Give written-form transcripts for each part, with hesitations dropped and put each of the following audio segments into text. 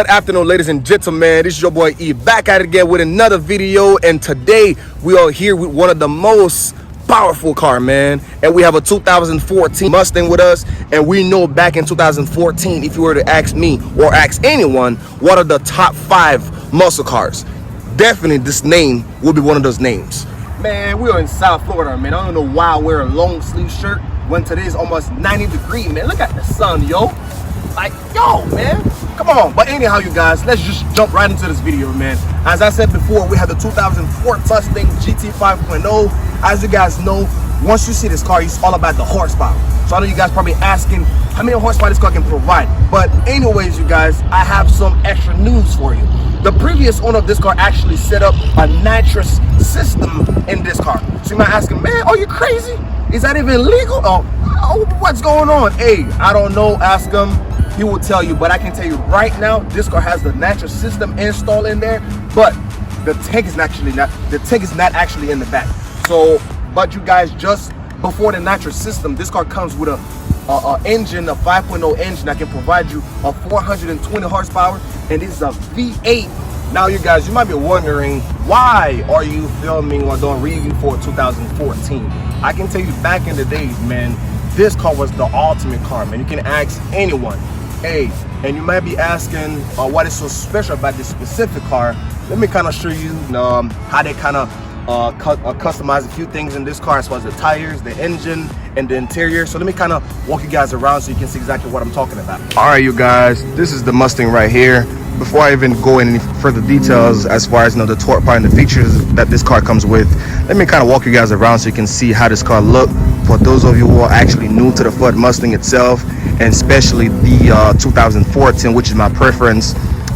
Good afternoon, ladies and gentlemen. This is your boy E back at it again with another video, and today we are here with one of the most powerful car, man. And we have a 2014 Mustang with us, and we know back in 2014, if you were to ask me or ask anyone what are the top 5 muscle cars, definitely this name will be one of those names. Man, we are in South Florida, man. I don't know why I wear a long sleeve shirt when today is almost 90 degrees, man. Look at the sun, yo. Like, yo, man, come on. But anyhow, you guys, let's just jump right into this video, man. As I said before, we have the 2004 Mustang GT 5.0. As you guys know, once you see this car, it's all about the horsepower. So I know you guys probably asking how many horsepower this car can provide. But anyways, you guys, I have some extra news for you. The previous owner of this car actually set up a nitrous system in this car. So you might ask him, man, are you crazy? Is that even legal? Oh, what's going on? Hey, I don't know. Ask him. He will tell you, but I can tell you right now, this car has the nitrous system installed in there, but the tank is not actually in the back. So, but you guys, just before the nitrous system, this car comes with a engine, a 5.0 engine that can provide you a 420 horsepower, and this is a V8. Now, you guys, you might be wondering, why are you filming or doing review for 2014? I can tell you, back in the days, man, this car was the ultimate car, man. You can ask anyone. Hey, and you might be asking what is so special about this specific car. Let me kind of show you how they kind of customize a few things in this car as far as the tires, the engine, and the interior. So let me kind of walk you guys around so you can see exactly what I'm talking about. All right, you guys, this is the Mustang right here. Before I even go in any further details as far as the torque power and the features that this car comes with, let me kind of walk you guys around so you can see how this car look for those of you who are actually new to the Ford Mustang itself, and especially the 2014, which is my preference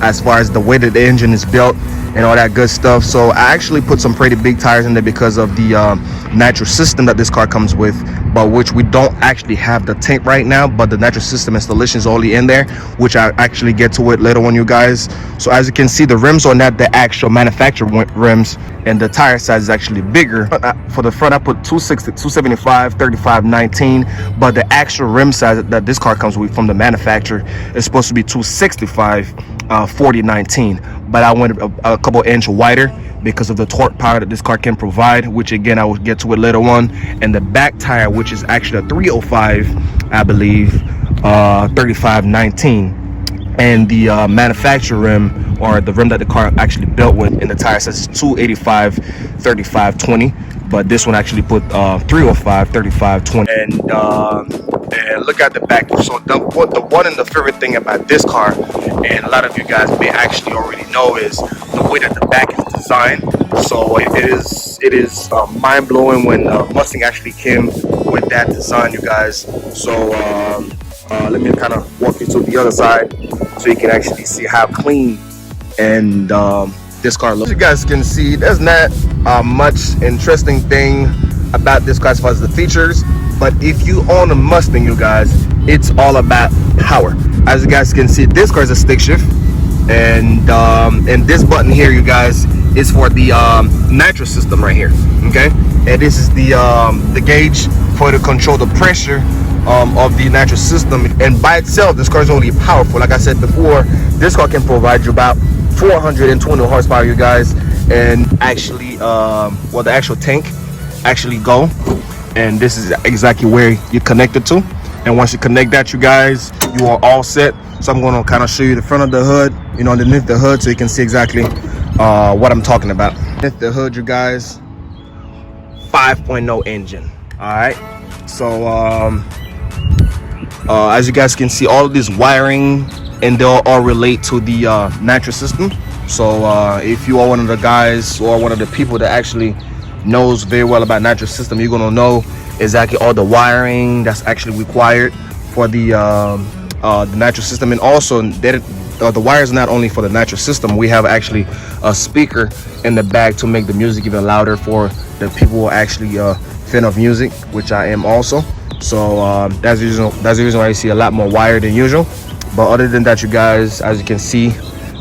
as far as the way that the engine is built and all that good stuff. So I actually put some pretty big tires in there because of the nitrous system that this car comes with, but which we don't actually have the tank right now, but the nitrous system installation is already in there, which I actually get to it later on, you guys. So as you can see, the rims on that, the actual manufacturer rims, and the tire size is actually bigger. For the front, I put 260, 275, 35, 19, but the actual rim size that this car comes with from the manufacturer is supposed to be 265, 40, 19, but I went a couple inch wider because of the torque power that this car can provide, which again I will get to it later on. And the back tire, which is actually a 305, I believe, 35, 19. And the manufacturer rim, or the rim that the car actually built with, in the tire says 285, 35, 20, but this one actually put 305, 35, 20. And look at the back. So the one and the favorite thing about this car, and a lot of you guys may actually already know, is the way that the back is designed. So it is mind-blowing when Mustang actually came with that design, you guys. So let me kind of walk you to the other side so you can actually see how clean and this car looks. As you guys can see, there's not much interesting thing about this car as far as the features, but if you own a Mustang, you guys, it's all about power. As you guys can see, this car is a stick shift, and this button here, you guys, is for the nitrous system right here. Okay, and this is the gauge for to control the pressure of the nitrous system. And by itself, this car is only powerful. Like I said before, this car can provide you about 420 horsepower, you guys, and actually well, the actual tank actually go, and this is exactly where you connect it to. And once you connect that, you guys, you are all set. So I'm going to kind of show you the front of the hood, underneath the hood, so you can see exactly what I'm talking about. Underneath the hood, you guys, 5.0 engine. All right, so as you guys can see, all of this wiring, and they'll all relate to the nitrous system. So if you are one of the guys or one of the people that actually knows very well about nitrous system, you're gonna know exactly all the wiring that's actually required for the nitrous system. And also the wires not only for the nitrous system, we have actually a speaker in the back to make the music even louder for the people who are actually fan of music, which I am also. So that's the reason why you see a lot more wire than usual. But other than that, you guys, as you can see,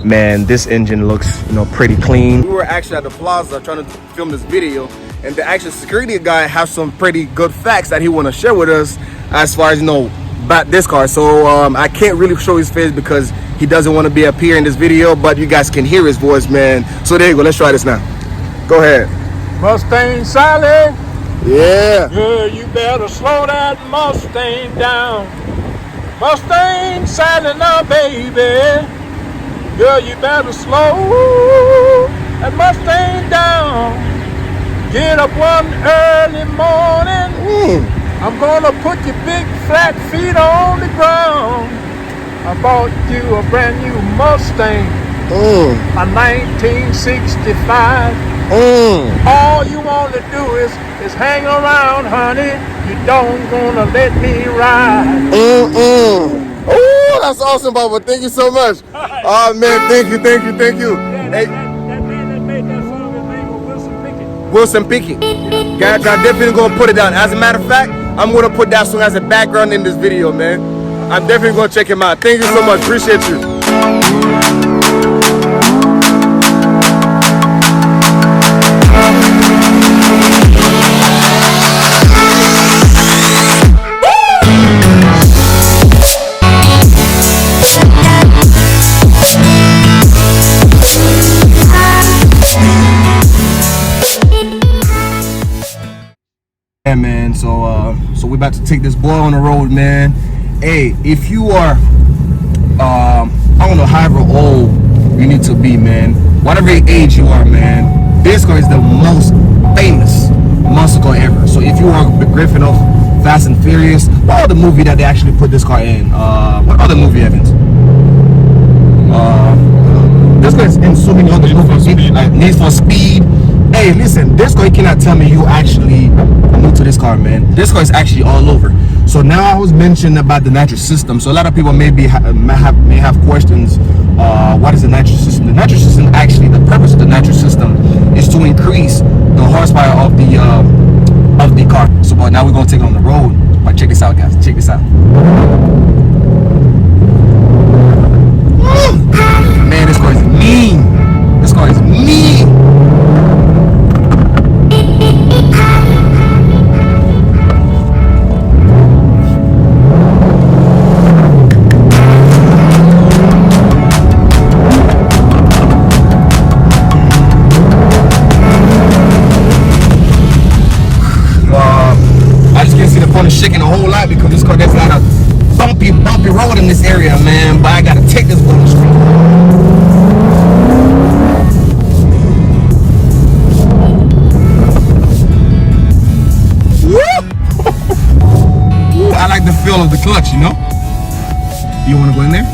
man, this engine looks pretty clean. We were actually at the plaza trying to film this video, and the actual security guy has some pretty good facts that he want to share with us as far as about this car. So I can't really show his face because He doesn't want to be up here in this video, but you guys can hear his voice, man. So there you go. Let's try this now. Go ahead. Mustang Sally. Yeah. Yeah, you better slow that Mustang down. Mustang Sally now, baby. Yeah, you better slow that Mustang down. Get up one early morning. I'm gonna put your big flat feet on the ground. I bought you a brand new Mustang, a 1965. All you want to do is hang around, honey. You don't gonna let me ride. Oh, that's awesome, Baba. Thank you so much. Oh man, thank you. Yeah, Hey, that man that made that song, his name was Wilson Pickett. God, I'm definitely gonna put it down. As a matter of fact, I'm gonna put that song as a background in this video, man. I'm definitely gonna check him out. Thank you so much. Appreciate you. Yeah, man. So we're about to take this boy on the road, man. Hey, if you are, I don't know, however old you need to be, man, whatever age you are, man, this car is the most famous muscle car ever. So if you are Griffin of Fast and Furious, what other movie that they actually put this car in? What other movie, Evans? This car is in so many other movies, like Need for Speed. Hey, listen, this car, you cannot tell me you actually new to this car, man. This car is actually all over. So now I was mentioning about the nitrous system. So a lot of people may have questions. What is the nitrous system? The nitrous system, actually, the purpose of the nitrous system is to increase the horsepower of the car. So but now we're gonna take it on the road. But check this out, guys. Check this out. Man, this car is mean. This car is mean. Shaking a whole lot because this car gets a lot of bumpy road in this area, man. But I gotta take this one on the street. Woo! I like the feel of the clutch, you know. You wanna go in there?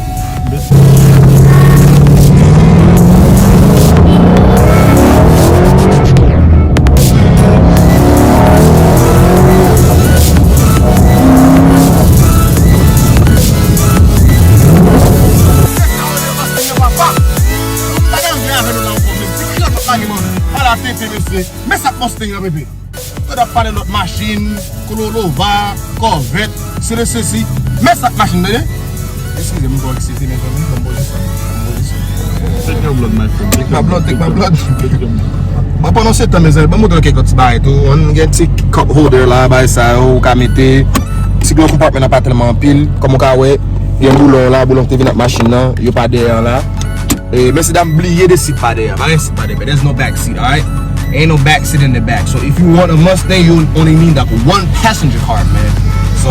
Mess up Mustang, baby. Put up on the machine, Kulova, Corvette, CC. Mess up machine, there. This is the Mugol City, take your blood, my friend. Take my blood. But pendant ce temps, mes amis, je vais vous montrer tout. On a un petit cup holder là, by side, ou kamete. Si le compartment n'a pas tellement pile, comme on voit, il y a un boulon là, boulon qui vient dans la machine là, il n'y a pas derrière là. Mais c'est d'oublier de seat pas derrière, but there's no back seat, alright? Ain't no back seat in the back. So if you want a Mustang, you only need like one passenger car, man. So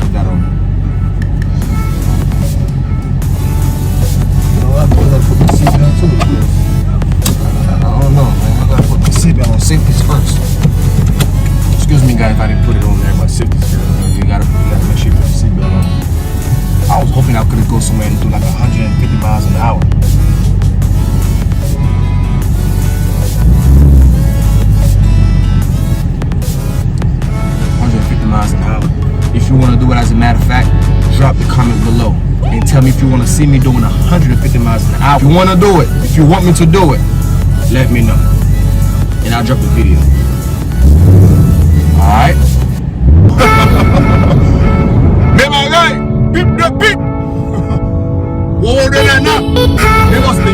put that on. I gotta put the seatbelt too. I don't know, man. I gotta put the seatbelt on. Safety's first. Excuse me, guys, if I didn't put it on there, but safety's first. You gotta make sure you put the seatbelt on. I was hoping I could go somewhere and do like 150 miles an hour. Miles an hour. If you want to do it, as a matter of fact, drop the comment below and tell me if you want to see me doing 150 miles an hour. If you want to do it, if you want me to do it, let me know and I'll drop the video. Alright? Beep the beep! Whoa, they're not. They must be